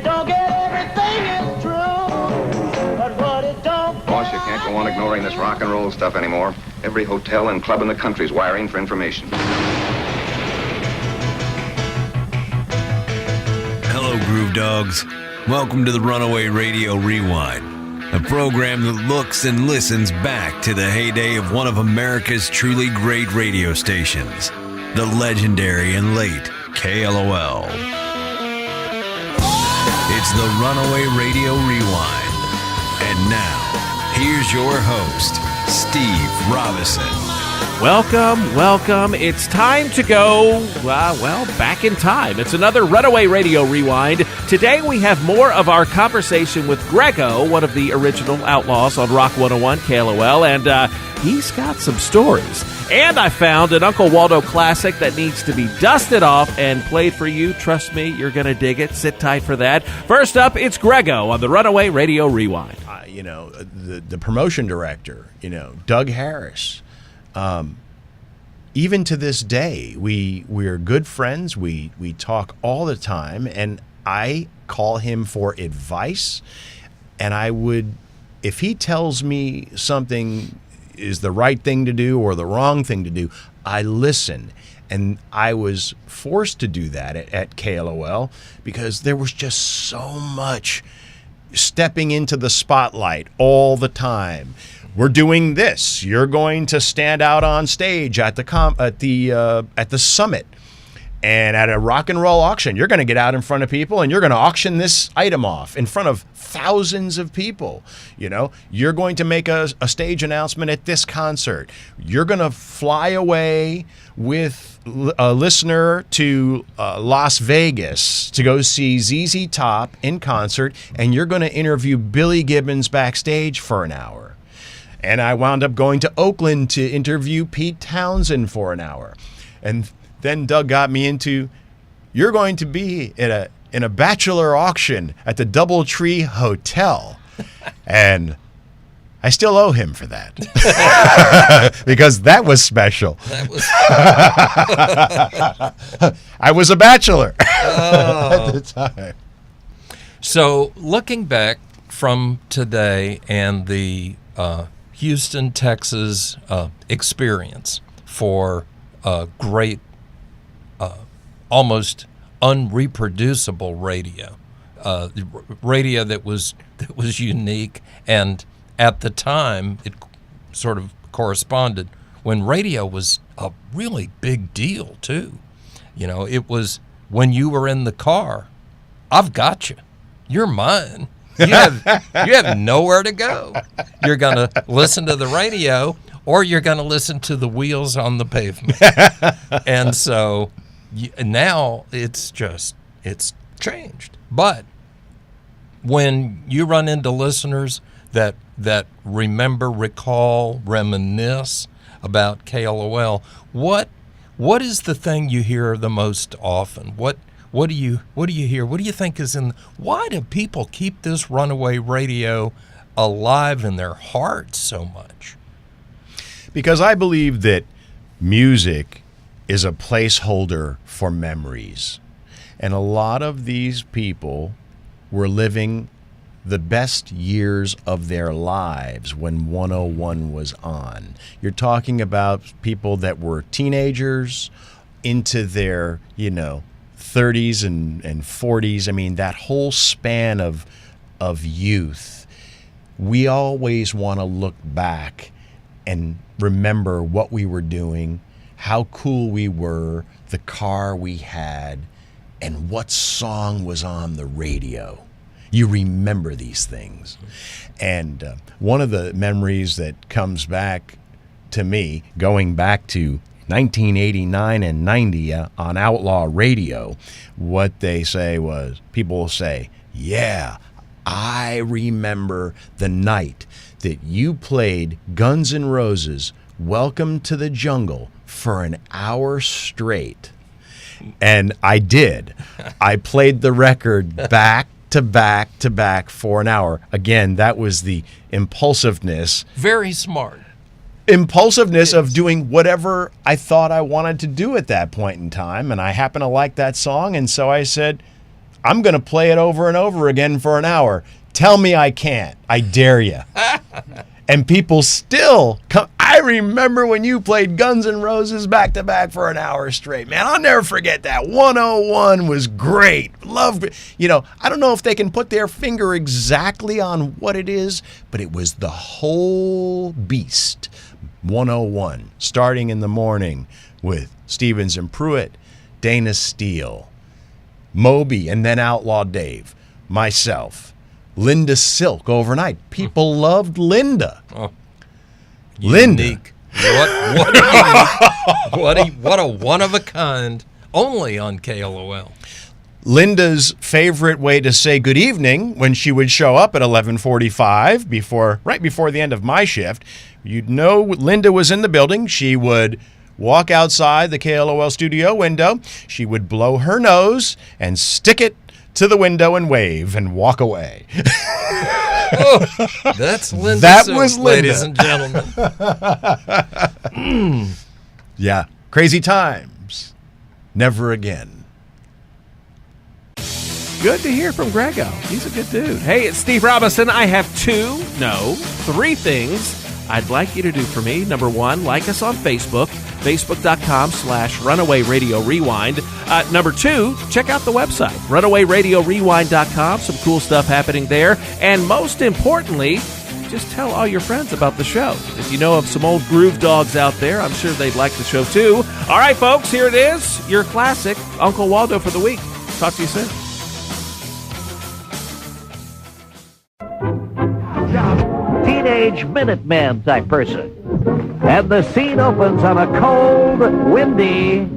it don't get everything is true. But what it don't. Boss, you can't go on ignoring this rock and roll stuff anymore. Every hotel and club in the country's wiring for information. Hello, Groove Dogs. Welcome to the Runaway Radio Rewind, a program that looks and listens back to the heyday of one of America's truly great radio stations, the legendary and late KLOL. It's the Runaway Radio Rewind. And now, here's your host, Steve Robinson. Welcome. It's time to go, back in time. It's another Runaway Radio Rewind. Today we have more of our conversation with Grego, one of the original outlaws on Rock 101 KLOL, and he's got some stories. And I found an Uncle Waldo classic that needs to be dusted off and played for you. Trust me, you're going to dig it. Sit tight for that. First up, it's Grego on the Runaway Radio Rewind. The promotion director, Doug Harris. Even to this day, we're good friends. We talk all the time, and I call him for advice. And I would, if he tells me something is the right thing to do or the wrong thing to do, I listen. And I was forced to do that at KLOL because there was just so much stepping into the spotlight all the time. We're doing this. You're going to stand out on stage at the summit, and at a rock and roll auction, you're going to get out in front of people and you're going to auction this item off in front of thousands of people. You're going to make a stage announcement at this concert. You're going to fly away with a listener to Las Vegas to go see ZZ Top in concert, and you're going to interview Billy Gibbons backstage for an hour. And I wound up going to Oakland to interview Pete Townsend for an hour. And then Doug got me into, you're going to be in a bachelor auction at the Doubletree Hotel. And I still owe him for that. Because that was special. I was a bachelor at the time. So looking back from today and the Houston, Texas experience for great, almost unreproducible radio, radio that was unique, and at the time it sort of corresponded when radio was a really big deal too. It was when you were in the car, I've got you, you're mine. You have nowhere to go. You're going to listen to the radio, or you're going to listen to the wheels on the pavement. And so now it's changed. But when you run into listeners that recall, reminisce about KLOL, what is the thing you hear the most often? What do you hear? What do you think is in? Why do people keep this Runaway Radio alive in their hearts so much? Because I believe that music is a placeholder for memories. And a lot of these people were living the best years of their lives when 101 was on. You're talking about people that were teenagers into their, 30s and 40s. I mean, that whole span of youth. We always want to look back and remember what we were doing, how cool we were, the car we had, and what song was on the radio. You remember these things. And one of the memories that comes back to me, going back to 1989 and 90 on Outlaw Radio, what they say was, people will say, yeah, I remember the night that you played Guns N' Roses' Welcome to the Jungle for an hour straight. And I did. I played the record back to back to back for an hour. Again, that was the impulsiveness. Very smart. Impulsiveness of doing whatever I thought I wanted to do at that point in time. And I happened to like that song. And so I said, I'm going to play it over and over again for an hour. Tell me I can't. I dare you. And people still come. I remember when you played Guns N' Roses back to back for an hour straight. Man, I'll never forget that. 101 was great. Loved it. You know, I don't know if they can put their finger exactly on what it is, but it was the whole beast. 101, starting in the morning with Stevens and Pruitt, Dana Steele, Moby, and then Outlaw Dave, myself, Linda Silk overnight. People loved Linda. Oh, Linda. unique. What a one of a kind. Only on KLOL. Linda's favorite way to say good evening when she would show up at 11:45 right before the end of my shift. You'd know Linda was in the building. She would walk outside the KLOL studio window. She would blow her nose and stick it to the window and wave and walk away. Oh, that's Linda. That Silk, was Linda. ladies and gentlemen. Yeah, crazy times. Never again. Good to hear from Grego. He's a good dude. Hey, it's Steve Robinson. I have three things I'd like you to do for me. Number one, like us on Facebook, facebook.com/Runaway Radio Rewind. Number two, check out the website, runawayradiorewind.com. Some cool stuff happening there. And most importantly, just tell all your friends about the show. If you know of some old groove dogs out there, I'm sure they'd like the show too. All right, folks, here it is, your classic Uncle Waldo for the week. Talk to you soon. Teenage Minuteman type person. And the scene opens on a cold, windy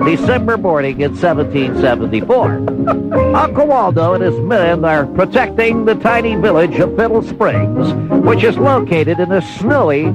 December morning in 1774. Uncle Waldo and his men are protecting the tiny village of Fiddle Springs, which is located in a snowy,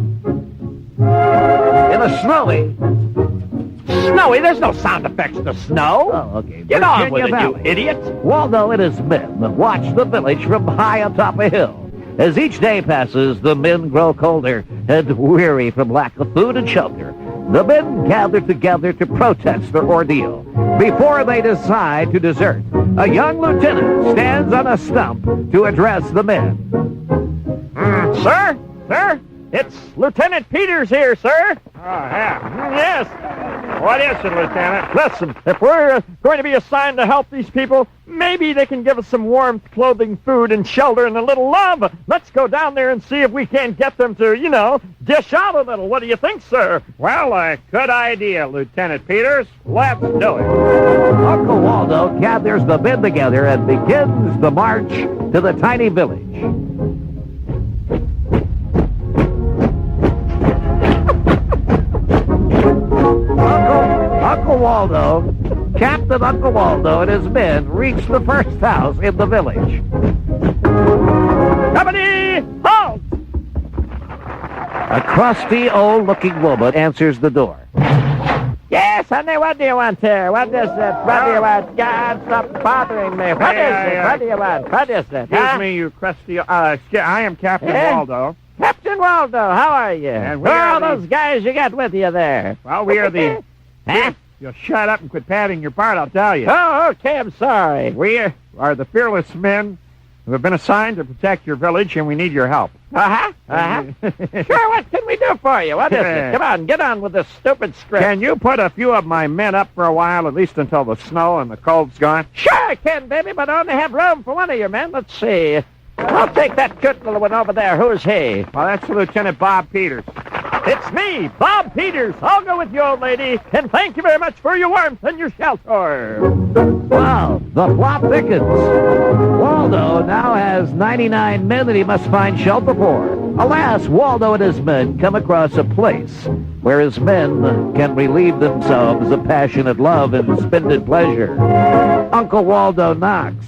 there's no sound effects to snow. Oh, okay. Get on with it, you idiot. Waldo and his men watch the village from high atop a hill. As each day passes, the men grow colder and weary from lack of food and shelter. The men gather together to protest their ordeal. Before they decide to desert, a young lieutenant stands on a stump to address the men. Sir, it's Lieutenant Peters here, sir. Oh, yeah. Yes. What is it, Lieutenant? Listen, if we're going to be assigned to help these people, maybe they can give us some warmth, clothing, food, and shelter, and a little love. Let's go down there and see if we can't get them to, dish out a little. What do you think, sir? Well, good idea, Lieutenant Peters. Let's do it. Uncle Waldo gathers the men together and begins the march to the tiny village. Uncle Waldo, Captain Uncle Waldo and his men reach the first house in the village. Company, halt! A crusty, old-looking woman answers the door. Yes, honey, what do you want here? What is it? What do you want? God, stop bothering me. What is it? What do you want? What is it? Excuse me, you crusty... I am Captain Waldo. Captain Waldo, how are you? And who are all those guys you got with you there? Well, we are the... Huh? You'll shut up and quit padding your part, I'll tell you. Oh, okay, I'm sorry. We are the fearless men who have been assigned to protect your village, and we need your help. Sure, what can we do for you? What is it? Come on, get on with this stupid script. Can you put a few of my men up for a while, at least until the snow and the cold's gone? Sure I can, baby, but I only have room for one of your men. Let's see. I'll take that cute little one over there. Who's he? Well, that's Lieutenant Bob Peters. It's me, Bob Peters. I'll go with you, old lady, and thank you very much for your warmth and your shelter. Wow, the plot thickens. Waldo now has 99 men that he must find shelter for. Alas, Waldo and his men come across a place where his men can relieve themselves of passionate love and splendid pleasure. Uncle Waldo knocks.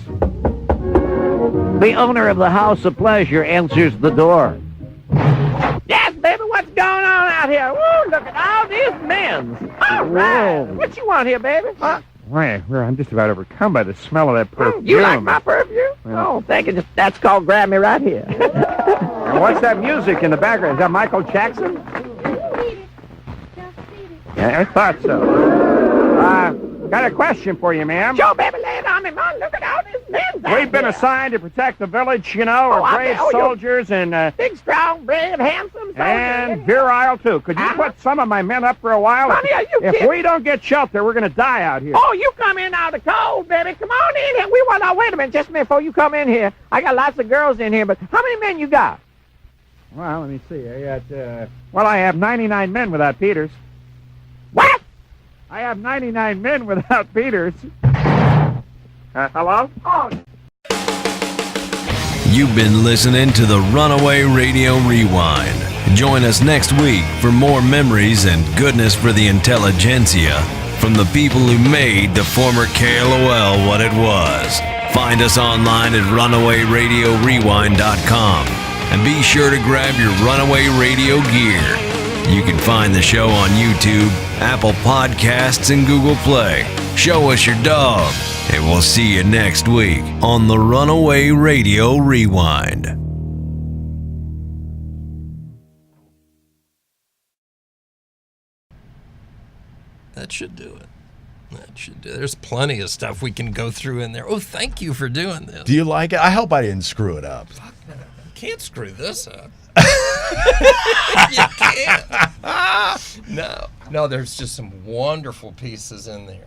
The owner of the House of Pleasure answers the door. Yes, baby, what's going on out here? Woo, look at all these men. All right. What you want here, baby? Wait, I'm just about overcome by the smell of that perfume. You like my perfume? Oh, thank you. That's called Grab Me Right Here. And what's that music in the background? Is that Michael Jackson? Yeah, I thought so. Got a question for you, ma'am. Joe, baby, lay it on me, man. Look at all these men down We've been here. assigned to protect the village, you know, Oh, I we're brave know you. soldiers and Big, strong, brave, handsome soldier. and virile, too. Could you put some of my men up for a while? Honey, are you If kidding? we don't get shelter, we're going to die out here. Oh, you come in out of the cold, baby. Come on in here. We want. Now, wait a minute, just a minute before you come in here. I got lots of girls in here, but how many men you got? Well, let me see. I have 99 men without Peters. What? I have 99 men without Peters. Hello? Oh, You've been listening to the Runaway Radio Rewind. Join us next week for more memories and goodness for the intelligentsia from the people who made the former KLOL what it was. Find us online at runawayradiorewind.com and be sure to grab your Runaway Radio gear. You can find the show on YouTube, Apple Podcasts, and Google Play. Show us your dog, and we'll see you next week on the Runaway Radio Rewind. That should do it. That should do it. There's plenty of stuff we can go through in there. Oh, thank you for doing this. Do you like it? I hope I didn't screw it up. Can't screw this up. You can't. No, there's just some wonderful pieces in there.